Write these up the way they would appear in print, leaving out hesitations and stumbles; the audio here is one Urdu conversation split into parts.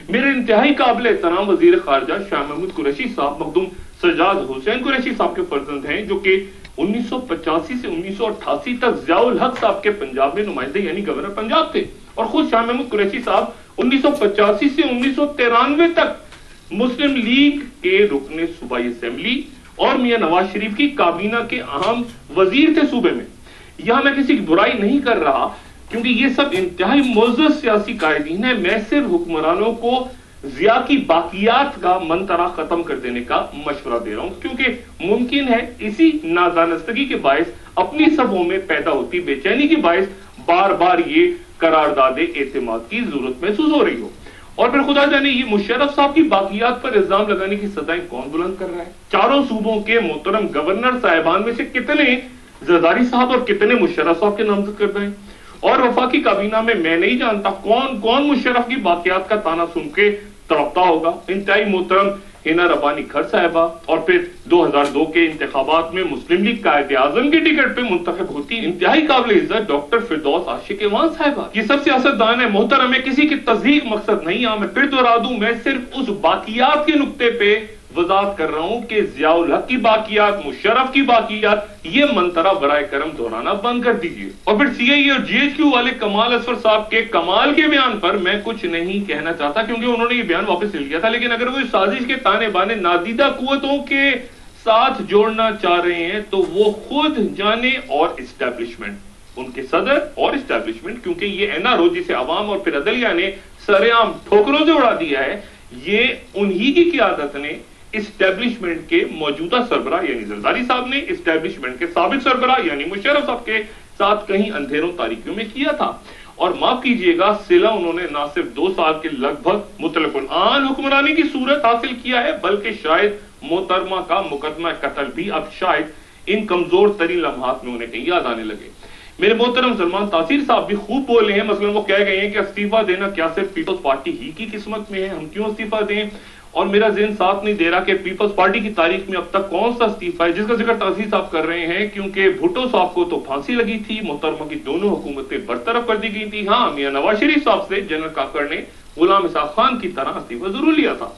میرے انتہائی قابل احترام وزیر خارجہ شاہ محمود قریشی صاحب مخدوم سجاد حسین قریشی صاحب کے فرزند ہیں، جو کہ 1985 سے 1988 تک ضیاء الحق صاحب کے پنجاب میں نمائندے یعنی گورنر پنجاب تھے، اور خود شاہ محمود قریشی صاحب 1985 سے 1993 تک مسلم لیگ کے رکن صوبائی اسمبلی اور میاں نواز شریف کی کابینہ کے اہم وزیر تھے صوبے میں۔ یہاں میں کسی کی برائی نہیں کر رہا کیونکہ یہ سب انتہائی معزز سیاسی قائدین ہیں، میں صرف حکمرانوں کو ضیاء کی باقیات کا منترا ختم کر دینے کا مشورہ دے رہا ہوں، کیونکہ ممکن ہے اسی نادانستگی کے باعث اپنی صفوں میں پیدا ہوتی بے چینی کے باعث بار بار یہ قرارداد اعتماد کی ضرورت محسوس ہو رہی ہو۔ اور پھر خدا جانے یہ مشرف صاحب کی باقیات پر الزام لگانے کی سزائیں کون بلند کر رہا ہے؟ چاروں صوبوں کے محترم گورنر صاحبان میں سے کتنے زرداری صاحب اور کتنے مشرف صاحب کے نامزد کر رہے ہیں؟ اور وفاقی کابینہ میں میں نہیں جانتا کون مشرف کی باقیات کا تانا سن کے تڑپتا ہوگا۔ انتہائی محترم ہینا ربانی کھر صاحبہ اور پھر 2002 کے انتخابات میں مسلم لیگ قائد اعظم کی ٹکٹ پہ منتخب ہوتی انتہائی قابل عزت ڈاکٹر فردوس عاشق ایوان صاحبہ۔ یہ سب سیاستدان ہے محترم، ہے کسی کی تصدیق مقصد نہیں ہے، میں پھر دوہرا دوں، میں صرف اس باقیات کے نقطے پہ وضاحت کر رہا ہوں کہ ضیاء الحق کی باقیات، مشرف کی باقیات، یہ منترا برائے کرم دہرانا بند کر دیجیے۔ اور پھر سی آئی اے اور جی ایچ کیو والے کمال اصفر صاحب کے کمال کے بیان پر میں کچھ نہیں کہنا چاہتا کیونکہ انہوں نے یہ بیان واپس لے لیا تھا، لیکن اگر وہ اس سازش کے تانے بانے نادیدہ قوتوں کے ساتھ جوڑنا چاہ رہے ہیں تو وہ خود جانے، اور اسٹیبلشمنٹ ان کے صدر اور اسٹیبلشمنٹ، کیونکہ یہ این آر او جسے عوام اور پھر عدلیہ نے سر عام ٹھوکروں سے اڑا دیا ہے، یہ انہی کی قیادت نے اسٹیبلشمنٹ کے موجودہ سربراہ یعنی زرداری صاحب نے اسٹیبلشمنٹ کے سابق سربراہ یعنی مشرف صاحب کے ساتھ کہیں اندھیروں تاریکیوں میں کیا تھا۔ اور معاف کیجئے گا، صلہ انہوں نے نہ صرف 2 سال کے لگ بھگ مطلق العان حکمرانی کی صورت حاصل کیا ہے، بلکہ شاید محترمہ کا مقدمہ قتل بھی اب شاید ان کمزور ترین لمحات میں انہیں کہیں یاد آنے لگے۔ میرے محترم سلمان تاثیر صاحب بھی خوب بولے ہیں، مثلا وہ کہہ گئے ہیں کہ استعفیٰ دینا کیا صرف پیپلز پارٹی ہی کی قسمت میں ہے، ہم کیوں استعفیٰ دیں؟ اور میرا ذہن ساتھ نہیں دے رہا کہ پیپلز پارٹی کی تاریخ میں اب تک کون سا استعفیٰ ہے جس کا ذکر تاثیر صاحب کر رہے ہیں، کیونکہ بھٹو صاحب کو تو پھانسی لگی تھی، محترمہ کی دونوں حکومتیں برطرف کر دی گئی تھی۔ ہاں، میاں نواز شریف صاحب سے جنرل کاکڑ نے غلام اسحاق خان کی طرح استعفیٰ ضرور لیا تھا۔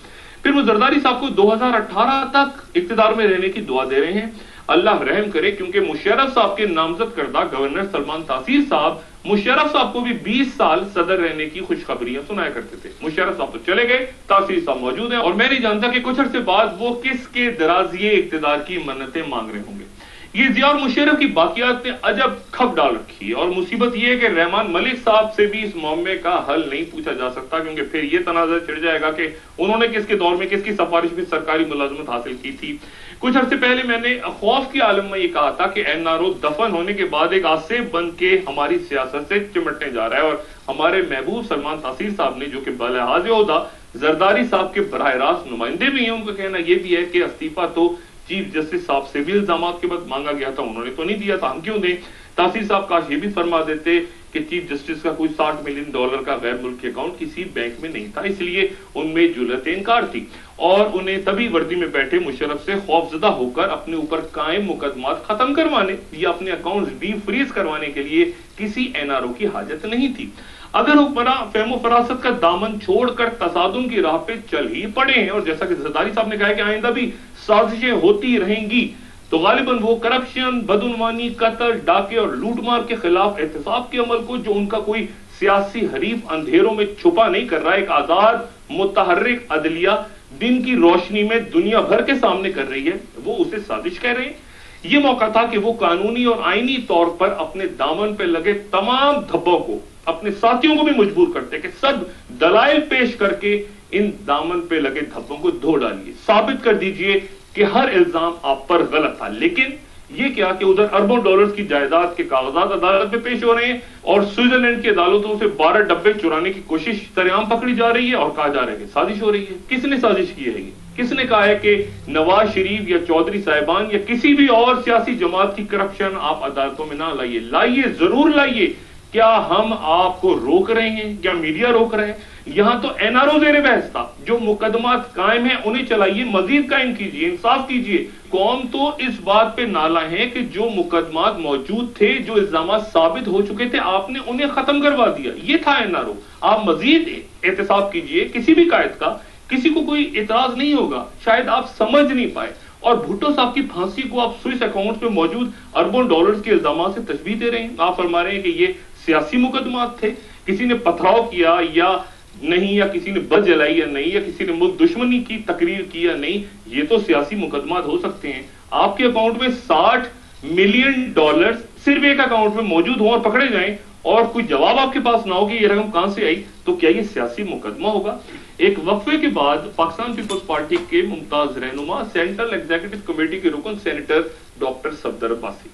پھر وہ زرداری صاحب کو 2018 تک اقتدار میں رہنے کی دعا دے رہے ہیں، اللہ رحم کرے، کیونکہ مشرف صاحب کے نامزد کردہ گورنر سلمان تاثیر صاحب مشرف صاحب کو بھی 20 سال صدر رہنے کی خوشخبریاں سنایا کرتے تھے۔ مشرف صاحب تو چلے گئے، تاثیر صاحب موجود ہیں، اور میں نہیں جانتا کہ کچھ عرصے بعد وہ کس کے درازیے اقتدار کی منتیں مانگ رہے ہوں گے۔ یہ ضیاء اور مشرف کی باقیات نے عجب کھپ ڈال رکھی ہے، اور مصیبت یہ ہے کہ رحمان ملک صاحب سے بھی اس معاملے کا حل نہیں پوچھا جا سکتا، کیونکہ پھر یہ تنازع چھڑ جائے گا کہ انہوں نے کس کے دور میں کس کی سفارش میں سرکاری ملازمت حاصل کی تھی۔ کچھ عرصے پہلے میں نے خوف کے عالم میں یہ کہا تھا کہ این آر او دفن ہونے کے بعد ایک آصف بن کے ہماری سیاست سے چمٹنے جا رہا ہے، اور ہمارے محبوب سلمان تاثیر صاحب نے جو کہ بلحاظ عہدہ زرداری صاحب کے براہ راست نمائندے بھی ہیں، ان کا کہنا یہ بھی ہے کہ استعفیٰ تو چیف جسٹس صاحب سے بھی الزامات کے بعد مانگا گیا تھا، انہوں نے تو نہیں دیا تھا، ہم کیوں دیں؟ تاثیر صاحب کاش یہ بھی فرما دیتے کہ چیف جسٹس کا کوئی $60 ملین کا غیر ملکی اکاؤنٹ کسی بینک میں نہیں تھا، اس لیے ان میں جرأت انکار تھی، اور انہیں تبھی وردی میں بیٹھے مشرف سے خوف زدہ ہو کر اپنے اوپر قائم مقدمات ختم کروانے یا اپنے اکاؤنٹس ڈی فریز کروانے کے لیے کسی این آر او کی حاجت نہیں تھی۔ اگر حکمراں فہم و فراست کا دامن چھوڑ کر تصادم کی راہ پہ چل ہی پڑے ہیں، اور جیسا کہ زرداری صاحب نے کہا ہے کہ آئندہ بھی سازشیں ہوتی رہیں گی، تو غالباً وہ کرپشن، بدعنوانی، قتل، ڈاکے اور لوٹ مار کے خلاف احتساب کے عمل کو جو ان کا کوئی سیاسی حریف اندھیروں میں چھپا نہیں کر رہا، ایک آزاد متحرک عدلیہ دن کی روشنی میں دنیا بھر کے سامنے کر رہی ہے، وہ اسے سازش کہہ رہے ہیں۔ یہ موقع تھا کہ وہ قانونی اور آئینی طور پر اپنے دامن پہ لگے تمام دھبوں کو، اپنے ساتھیوں کو بھی مجبور کرتے کہ سب دلائل پیش کر کے ان دامن پہ لگے دھبوں کو دھو ڈالیے، ثابت کر دیجئے کہ ہر الزام آپ پر غلط تھا۔ لیکن یہ کیا کہ ادھر اربوں ڈالرز کی جائیداد کے کاغذات عدالت میں پیش ہو رہے ہیں، اور سوئٹزرلینڈ کی عدالتوں سے 12 ڈبے چرانے کی کوشش سرعام پکڑی جا رہی ہے، اور کہا جا رہا ہے کہ سازش ہو رہی ہے۔ کس نے سازش کی ہے؟ کس نے کہا ہے کہ نواز شریف یا چودھری صاحبان یا کسی بھی اور سیاسی جماعت کی کرپشن آپ عدالتوں میں نہ لائیے؟ لائیے، ضرور لائیے، کیا ہم آپ کو روک رہے ہیں؟ کیا میڈیا روک رہے ہیں؟ یہاں تو این آر او زیر بحث تھا. جو مقدمات قائم ہیں انہیں چلائیے، مزید قائم کیجیے، انصاف کیجیے. قوم تو اس بات پہ نالا ہے کہ جو مقدمات موجود تھے، جو الزامات ثابت ہو چکے تھے، آپ نے انہیں ختم کروا دیا. یہ تھا این آر او. آپ مزید احتساب کیجیے. کسی بھی قائد کا کسی کو کوئی اعتراض نہیں ہوگا، شاید آپ سمجھ نہیں پائے. اور بھٹو صاحب کی پھانسی کو آپ سوئس اکاؤنٹ پہ موجود اربوں ڈالرز کے الزامات سے تشبیہ دے رہے ہیں. آپ فرما رہے ہیں کہ یہ سیاسی مقدمات تھے، کسی نے پتھراؤ کیا یا نہیں، یا کسی نے بس جلائی یا نہیں، یا کسی نے ملک دشمنی کی تقریر کی یا نہیں. یہ تو سیاسی مقدمات ہو سکتے ہیں. آپ کے اکاؤنٹ میں $60 ملین صرف ایک اکاؤنٹ میں موجود ہوں اور پکڑے جائیں اور کوئی جواب آپ کے پاس نہ ہو کہ یہ رقم کہاں سے آئی، تو کیا یہ سیاسی مقدمہ ہوگا؟ ایک وقفے کے بعد پاکستان پیپلز پارٹی کے ممتاز رہنما، سینٹرل ایگزیکٹو کمیٹی کے رکن سینیٹر ڈاکٹر صفدر عباسی.